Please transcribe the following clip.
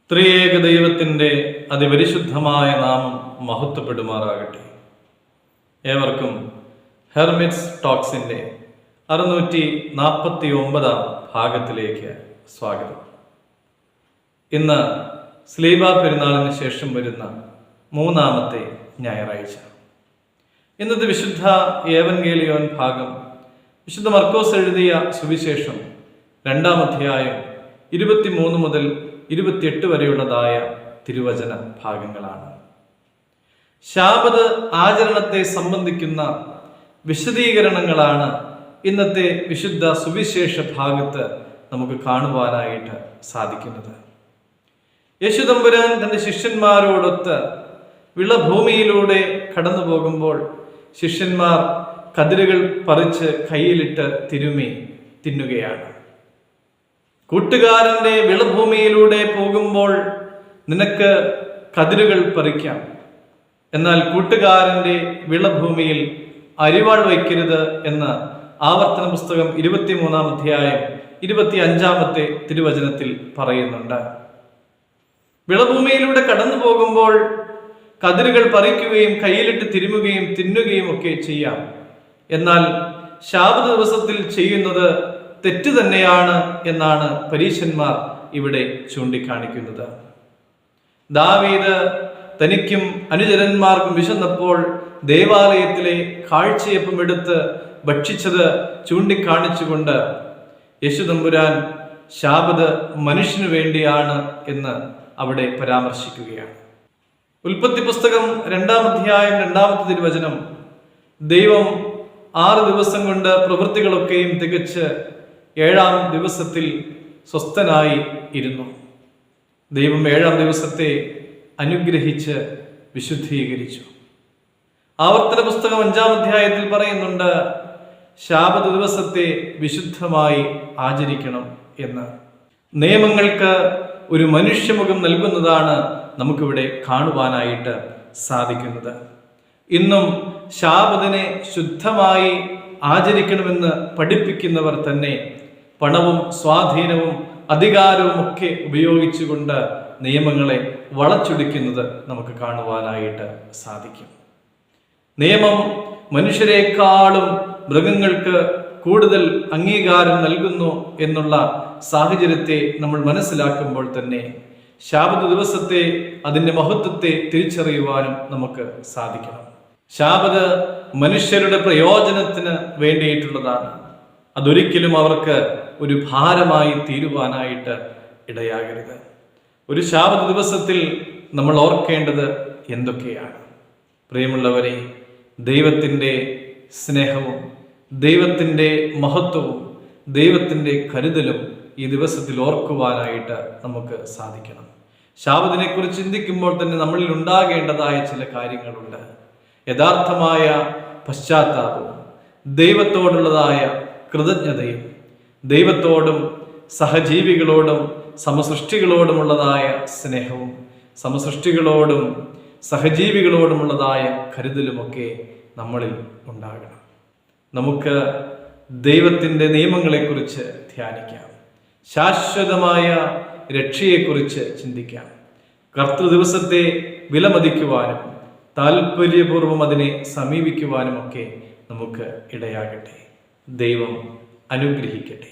ത്രിയേക ദൈവത്തിൻ്റെ അതിപരിശുദ്ധമായ നാമം മഹത്വപ്പെടുമാറാകട്ടെ. ഏവർക്കും ഹെർമിറ്റ്സ് ടോക്സിൻ്റെ 649 ഭാഗത്തിലേക്ക് സ്വാഗതം. ഇന്ന് സ്ലീബ പെരുന്നാളിന് ശേഷം വരുന്ന മൂന്നാമത്തെ ഞായറാഴ്ച. ഇന്നത്തെ വിശുദ്ധ ഏവൻഗേലിയോൻ ഭാഗം വിശുദ്ധ മർക്കോസ് എഴുതിയ സുവിശേഷം 2-ാം അധ്യായം 23 മുതൽ 28 വരെയുള്ളതായ തിരുവചന ഭാഗങ്ങളാണ്. ശാബത് ആചരണത്തെ സംബന്ധിക്കുന്ന വിശദീകരണങ്ങളാണ് ഇന്നത്തെ വിശുദ്ധ സുവിശേഷ ഭാഗത്ത് നമുക്ക് കാണുവാനായിട്ട് സാധിക്കുന്നത്. യേശുതമ്പുരാൻ തൻ്റെ ശിഷ്യന്മാരോടൊത്ത് വിളഭൂമിയിലൂടെ കടന്നു പോകുമ്പോൾ ശിഷ്യന്മാർ കതിരുകൾ പറിച്ച് കയ്യിലിട്ട് തിരുമ്മി തിന്നുകയാണ്. കൂട്ടുകാരൻ്റെ വിളഭൂമിയിലൂടെ പോകുമ്പോൾ നിനക്ക് കതിരുകൾ പറിക്കാം, എന്നാൽ കൂട്ടുകാരൻ്റെ വിളഭൂമിയിൽ അരിവാൾ വയ്ക്കരുത് എന്ന് ആവർത്തന പുസ്തകം 23-ാം അധ്യായം 25-ാമത്തെ തിരുവചനത്തിൽ പറയുന്നുണ്ട്. വിളഭൂമിയിലൂടെ കടന്നു പോകുമ്പോൾ കതിരുകൾ പറിക്കുകയും കയ്യിലിട്ട് തിരുമുകയും തിന്നുകയും ഒക്കെ ചെയ്യാം, എന്നാൽ ശാബത ദിവസത്തിൽ ചെയ്യുന്നത് തെറ്റ് തന്നെയാണ് എന്നാണ് പരീശന്മാർ ഇവിടെ ചൂണ്ടിക്കാണിക്കുന്നത്. ദാവീദ് തനിക്കും അനുചരന്മാർക്കും വിശന്നപ്പോൾ ദേവാലയത്തിലെ കാഴ്ചയപ്പം എടുത്ത് ഭക്ഷിച്ചത് ചൂണ്ടിക്കാണിച്ചുകൊണ്ട് യേശുതമ്പുരാൻ ശാബത് മനുഷ്യനു വേണ്ടിയാണ് എന്ന് അവിടെ പരാമർശിക്കുകയാണ്. ഉൽപ്പത്തി പുസ്തകം 2-ാം അധ്യായം 2-ാമത്തെ തിരുവചനം, ദൈവം 6 ദിവസം കൊണ്ട് പ്രവൃത്തികളൊക്കെയും തികച്ച് 7-ാം ദിവസത്തിൽ സ്വസ്ഥനായി ഇരുന്നു. ദൈവം 7-ാം ദിവസത്തെ അനുഗ്രഹിച്ച് വിശുദ്ധീകരിച്ചു. ആവർത്തന പുസ്തകം 5-ാം അധ്യായത്തിൽ പറയുന്നുണ്ട്, ശാബത് ദിവസത്തെ വിശുദ്ധമായി ആചരിക്കണം എന്ന്. നിയമങ്ങൾക്ക് ഒരു മനുഷ്യമുഖം നൽകുന്നതാണ് നമുക്കിവിടെ കാണുവാനായിട്ട് സാധിക്കുന്നത്. ഇന്നും ശാബതിനെ ശുദ്ധമായി ആചരിക്കണമെന്ന് പഠിപ്പിക്കുന്നവർ തന്നെ പണവും സ്വാധീനവും അധികാരവും ഒക്കെ ഉപയോഗിച്ചുകൊണ്ട് നിയമങ്ങളെ വളച്ചൊടിക്കുന്നത് നമുക്ക് കാണുവാനായിട്ട് സാധിക്കും. നിയമം മനുഷ്യരെക്കാളും മൃഗങ്ങൾക്ക് കൂടുതൽ അംഗീകാരം നൽകുന്നു എന്നുള്ള സാഹചര്യത്തെ നമ്മൾ മനസ്സിലാക്കുമ്പോൾ തന്നെ ശാബത് ദിവസത്തെ അതിൻ്റെ മഹത്വത്തെ തിരിച്ചറിയുവാനും നമുക്ക് സാധിക്കണം. ശാബത് മനുഷ്യരുടെ പ്രയോജനത്തിന് വേണ്ടിയിട്ടുള്ളതാണ്. അതൊരിക്കലും അവർക്ക് ഒരു ഭാരമായി തീരുവാനായിട്ട് ഇടയാകരുത്. ഒരു ശാബത് ദിവസത്തിൽ നമ്മൾ ഓർക്കേണ്ടത് എന്തൊക്കെയാണ്? പ്രിയമുള്ളവരെ, ദൈവത്തിൻ്റെ സ്നേഹവും ദൈവത്തിൻ്റെ മഹത്വവും ദൈവത്തിൻ്റെ കരുതലും ഈ ദിവസത്തിൽ ഓർക്കുവാനായിട്ട് നമുക്ക് സാധിക്കണം. ശാബത്തിനെ കുറിച്ച് ചിന്തിക്കുമ്പോൾ തന്നെ നമ്മളിൽ ഉണ്ടാകേണ്ടതായ ചില കാര്യങ്ങളുണ്ട്. യഥാർത്ഥമായ പശ്ചാത്താപവും ദൈവത്തോടുള്ളതായ കൃതജ്ഞതയും ദൈവത്തോടും സഹജീവികളോടും സമസൃഷ്ടികളോടുമുള്ളതായ സ്നേഹവും സമസൃഷ്ടികളോടും സഹജീവികളോടുമുള്ളതായ കരുതലുമൊക്കെ നമ്മളിൽ ഉണ്ടാകണം. നമുക്ക് ദൈവത്തിൻ്റെ നിയമങ്ങളെക്കുറിച്ച് ധ്യാനിക്കാം. ശാശ്വതമായ രക്ഷയെക്കുറിച്ച് ചിന്തിക്കാം. കർത്തൃദിവസത്തെ വിലമതിക്കുവാനും താല്പര്യപൂർവ്വം അതിനെ സമീപിക്കുവാനുമൊക്കെ നമുക്ക് ഇടയാകട്ടെ. ദൈവം അനുഗ്രഹിക്കട്ടെ.